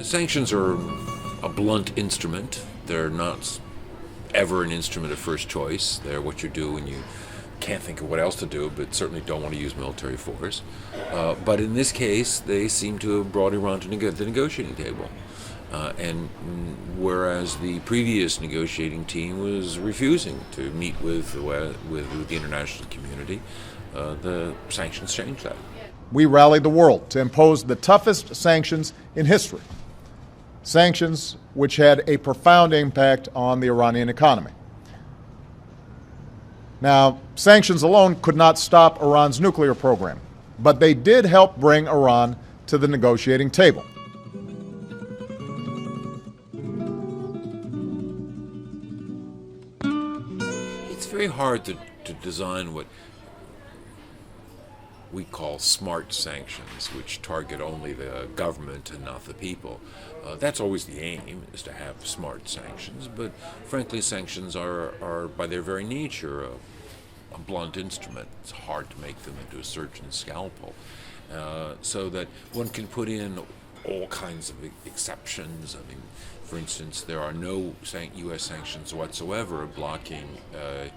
Sanctions are a blunt instrument. They're not ever an instrument of first choice. They're what you do when you can't think of what else to do, but certainly don't want to use military force. But in this case, they seem to have brought Iran to the negotiating table. And whereas the previous negotiating team was refusing to meet with the international community, the sanctions changed that. We rallied the world to impose the toughest sanctions in history. Sanctions which had a profound impact on the Iranian economy. Now, sanctions alone could not stop Iran's nuclear program, but they did help bring Iran to the negotiating table. It's very hard to design what we call smart sanctions, which target only the government and not the people. That's always the aim, is to have smart sanctions, but frankly sanctions are by their very nature a blunt instrument. It's hard to make them into a surgeon's scalpel, so that one can put in all kinds of exceptions. I mean, for instance, there are no U.S. sanctions whatsoever blocking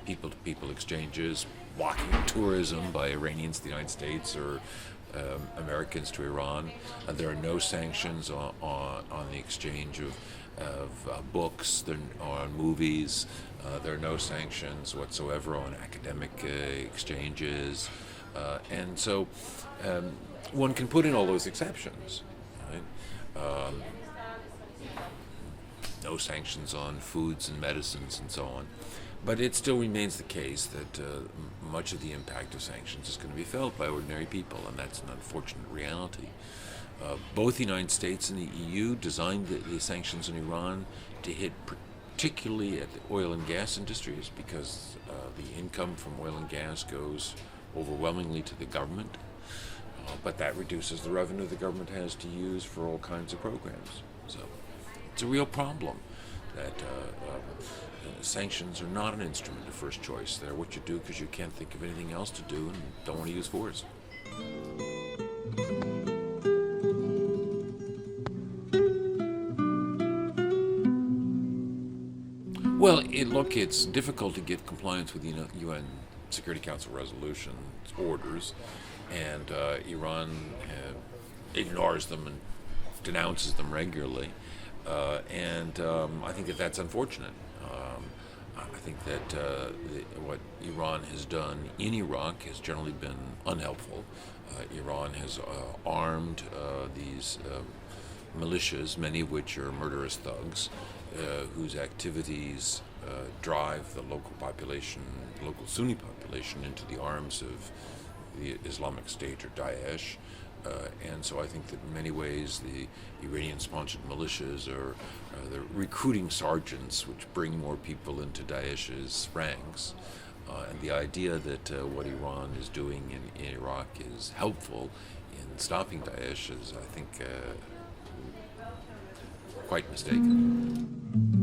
people-to-people exchanges, blocking tourism by Iranians to the United States or Americans to Iran. There are no sanctions on the exchange of books or on movies. There are no sanctions whatsoever on academic exchanges. And so one can put in all those exceptions. Right? No sanctions on foods and medicines and so on. But it still remains the case that much of the impact of sanctions is going to be felt by ordinary people, and that's an unfortunate reality. Both the United States and the EU designed the sanctions on Iran to hit particularly at the oil and gas industries, because the income from oil and gas goes overwhelmingly to the government, but that reduces the revenue the government has to use for all kinds of programs. So it's a real problem that sanctions are not an instrument of first choice. They're what you do because you can't think of anything else to do and don't want to use force. Well, look, it's difficult to get compliance with the UN Security Council resolutions, orders, and Iran ignores them and denounces them regularly. And I think that that's unfortunate. I think that what Iran has done in Iraq has generally been unhelpful. Iran has armed these militias, many of which are murderous thugs, whose activities drive the local population, local Sunni population, into the arms of the Islamic State or Daesh. And so I think that in many ways the Iranian-sponsored militias are the recruiting sergeants which bring more people into Daesh's ranks. And the idea that what Iran is doing in Iraq is helpful in stopping Daesh is, I think, quite mistaken.